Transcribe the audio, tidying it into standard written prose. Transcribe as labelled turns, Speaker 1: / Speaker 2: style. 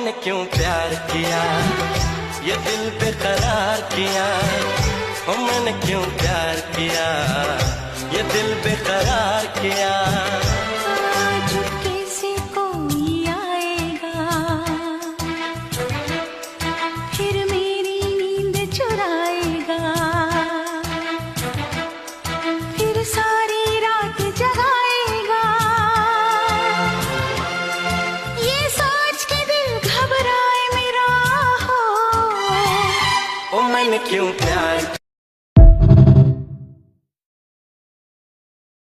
Speaker 1: मैंने क्यों प्यार किया, ये दिल बेकरार किया। ओ मैंने क्यों प्यार किया, ये दिल बेकरार किया।
Speaker 2: चुपके से कोई आएगा, फिर मेरी नींद चुराएगा, फिर सारी रात जगाएगा। ये सोच के दिल घबराए मेरा हो।
Speaker 1: ओ मैंने क्यों प्यार